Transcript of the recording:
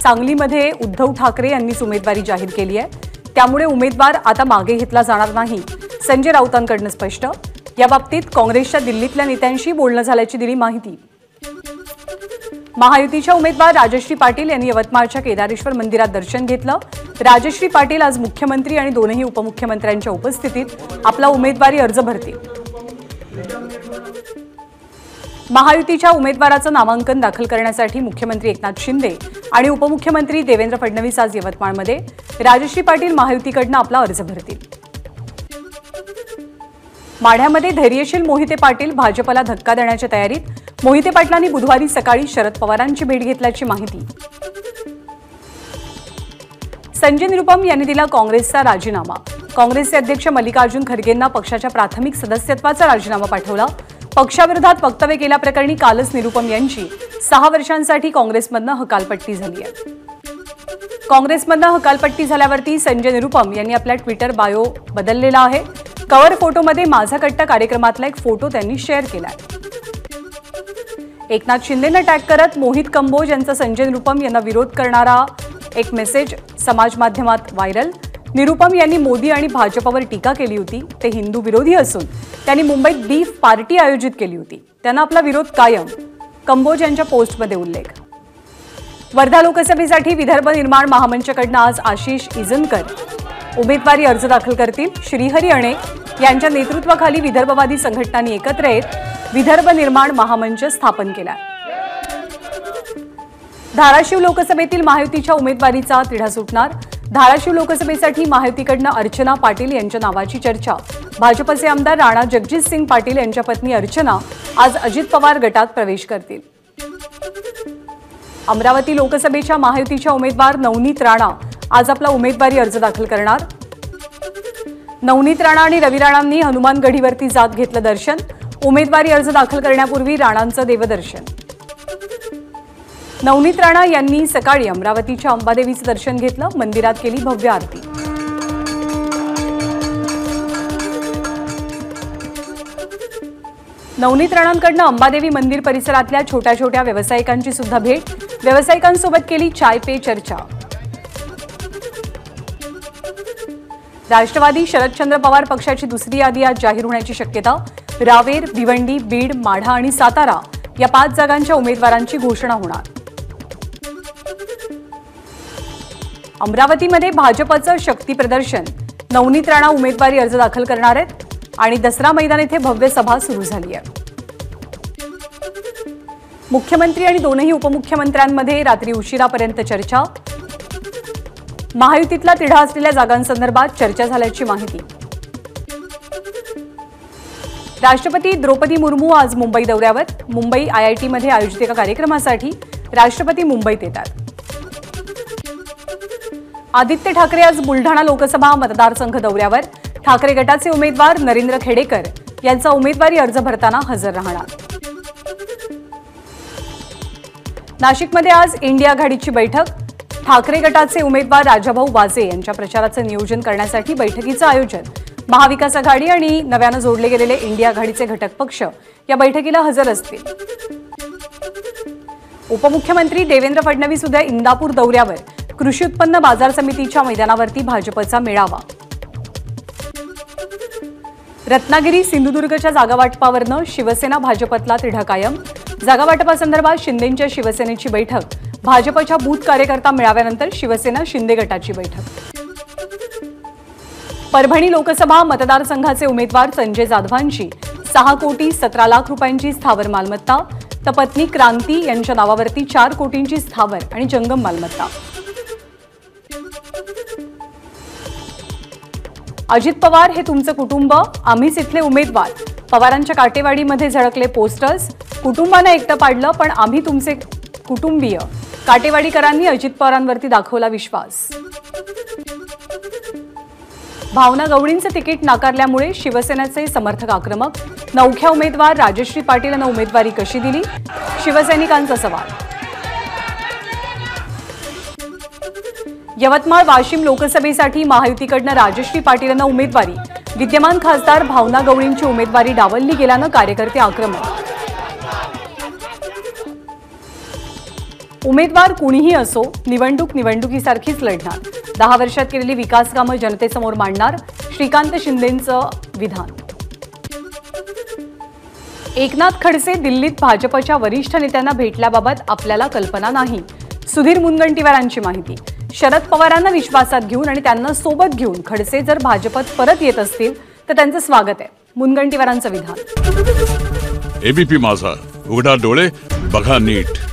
सांगलीमध्ये उद्धव ठाकरे यांनीच उमेदवारी जाहीर केली आहे, त्यामुळे उमेदवार आता मागे घेतला जाणार नाही, संजय राऊतांकडून स्पष्ट। याबाबतीत काँग्रेसच्या दिल्लीतल्या नेत्यांशी बोलणं झाल्याची दिली माहिती। महायुतीच्या उमेदवार राजश्री पाटील यांनी यवतमाळच्या केदारेश्वर मंदिरात दर्शन घेतलं। राजश्री पाटील आज मुख्यमंत्री आणि दोनही उपमुख्यमंत्र्यांच्या उपस्थितीत आपला उमेदवारी अर्ज भरतील। महायुतीच्या उमेदवाराचं नामांकन दाखल करण्यासाठी मुख्यमंत्री एकनाथ शिंदे आणि उपमुख्यमंत्री देवेंद्र फडणवीस आज यवतमाळमध्ये। राजश्री पाटील महायुतीकडून आपला अर्ज भरतील। माढ्यामध्ये धैर्यशील मोहिते पाटील भाजपला धक्का देण्याच्या तयारीत। मोहिते पाटलांनी बुधवारी सकाळी शरद पवारांची भेट घेतल्याची माहिती। संजय निरुपम यांनी दिला काँग्रेसचा राजीनामा। काँग्रेसचे अध्यक्ष मल्लिकार्जुन खरगेंना पक्षाच्या प्राथमिक सदस्यत्वाचा राजीनामा पाठवला। पक्षाविरोधात वक्तव्य केल्याप्रकरणी कालच निरुपम यांची 6 वर्षांसाठी काँग्रेसमधून हकालपट्टी झाली आहे। काँग्रेसमधून हकालपट्टी झाल्यावरती संजय निरुपम यांनी आपल्या ट्विटर बायो बदललेला आहे। कव्हर फोटोमध्ये माझा कट्टा कार्यक्रमातला एक फोटो त्यांनी शेअर केलाय। एकनाथ शिंदेंना टॅग करत मोहित कंबोज यांचा संजय निरुपम यांना विरोध करणारा एक मेसेज समाज माध्यमात व्हायरल। निरुपम यांनी मोदी आणि भाजपवर टीका केली होती। ते हिंदू विरोधी असून त्यांनी मुंबईत बीफ पार्टी आयोजित केली होती, त्यांना आपला विरोध कायम, कंबोज यांच्या पोस्टमध्ये उल्लेख। वर्धा लोकसभेसाठी विदर्भ निर्माण महामंचकडून आज आशिष इजनकर उमेदवारी अर्ज दाखल करतील। श्रीहरी अणे यांच्या नेतृत्वाखाली विदर्भवादी संघटनांनी एकत्र येत विदर्भ निर्माण महामंच स्थापन केला। धाराशिव लोकसभेतील महायुतीच्या उमेदवारीचा तिढा सुटणार। धाराशिव लोकसभेसाठी महायुतीकडून अर्चना पाटील यांच्या नावाची चर्चा। भाजपचे आमदार राणा जगजितसिंग पाटील यांच्या पत्नी अर्चना आज अजित पवार गटात प्रवेश करतील। अमरावती लोकसभेच्या महायुतीच्या उमेदवार नवनीत राणा आज आपला उमेदवारी अर्ज दाखल करणार। नवनीत राणा आणि रवी राणांनी हनुमानगढीवरती जात घेतलं दर्शन। उमेदवारी अर्ज दाखल करण्यापूर्वी राणांचं देवदर्शन। नवनीत राणा यांनी सकाळी अमरावतीच्या अंबादेवीचं दर्शन घेतलं, मंदिरात केली भव्य आरती। नवनीत राणांकडून अंबादेवी मंदिर परिसरातल्या छोट्या छोट्या व्यावसायिकांची सुद्धा भेट। व्यावसायिकांसोबत केली चाय पे चर्चा। राष्ट्रवादी शरदचंद्र पवार पक्षाची दुसरी यादी आज जाहीर होण्याची शक्यता। रावेर, भिवंडी, बीड, माढा आणि सातारा या 5 जागांच्या उमेदवारांची घोषणा होणार। अमरावतीमध्ये भाजपचं शक्ती प्रदर्शन। नवनीत राणा उमेदवारी अर्ज दाखल करणार आहेत आणि दसरा मैदान येथे भव्य सभा सुरू झाली आहे। मुख्यमंत्री आणि दोनही उपमुख्यमंत्र्यांमध्ये रात्री उशिरापर्यंत चर्चा। महायुतीतला तिढा असलेल्या जागांसंदर्भात चर्चा झाल्याची माहिती। राष्ट्रपती द्रौपदी मुर्मू आज मुंबई दौऱ्यावर। मुंबई IIT मध्ये आयोजित एका कार्यक्रमासाठी राष्ट्रपती मुंबईत येतात। आदित्य ठाकरे आज बुलढाणा लोकसभा मतदारसंघ दौऱ्यावर। ठाकरे गटाचे उमेदवार नरेंद्र खेडेकर यांचा उमेदवारी अर्ज भरताना हजर राहणार। नाशिकमध्ये आज इंडिया आघाडीची बैठक। ठाकरे गटाचे उमेदवार राजाभाऊ वाजे यांच्या प्रचाराचं नियोजन करण्यासाठी बैठकीचं आयोजन। महाविकास आघाडी आणि नव्यानं जोडले गेलेले इंडिया आघाडीचे घटक पक्ष या बैठकीला हजर असतील। उपमुख्यमंत्री देवेंद्र फडणवीस उद्या इंदापूर दौऱ्यावर। कृषी उत्पन्न बाजार समितीच्या मैदानावरती भाजपचा मेळावा। रत्नागिरी सिंधुदुर्गच्या जागावाटपावरनं शिवसेना भाजपतला तिढा कायम। जागावाटपासंदर्भात शिंदेंच्या शिवसेनेची बैठक। भाजपच्या बूथ कार्यकर्ता मेळाव्यानंतर शिवसेना शिंदे गटाची बैठक। परभणी लोकसभा मतदारसंघाचे उमेदवार संजय जाधवांची 6 कोटी 17 लाख रुपयांची स्थावर मालमत्ता। तर पत्नी क्रांती यांच्या नावावरती 4 कोटींची स्थावर आणि जंगम मालमत्ता। अजित पवार हे तुमचं कुटुंब, आम्हीच इथले उमेदवार। पवारांच्या काटेवाडीमध्ये झळकले पोस्टर्स। कुटुंबाने एकटं पाडलं पण आम्ही तुमचे कुटुंबीय। काटेवाडीकरांनी अजित पवारांवरती दाखवला विश्वास। भावना गवळींचं तिकीट नाकारल्यामुळे शिवसेनेचे समर्थक आक्रमक। नवख्या उमेदवार राजश्री पाटील यांना उमेदवारी कशी दिली, शिवसैनिकांचा सवाल। यवतमाळ वाशिम लोकसभेसाठी महायुतीकडून राजश्री पाटील यांना उमेदवारी। विद्यमान खासदार भावना गवळींची उमेदवारी डावलली गेल्यानं कार्यकर्ते आक्रमक। उमेदवार कुणीही असो, निवडणूक निवडणुकीसारखीच लढणार. 10 वर्षात केलेली विकास कामं जनतेसमोर मांडणार. श्रीकांत शिंदेंचं विधान. एकनाथ खडसे दिल्लीत भाजपच्या वरिष्ठ नेत्यांना भेटल्याबाबत आपल्याला कल्पना नाही. सुधीर मुनगंटीवारांची माहिती. शरद पवारांना विश्वासात घेऊन आणि त्यांना सोबत घेऊन खडसे जर भाजपत परत येत असतील तर त्यांचं स्वागत आहे. मुनगंटीवारांचं विधान. एबीपी माझा, उघडा डोळे बघा नीट.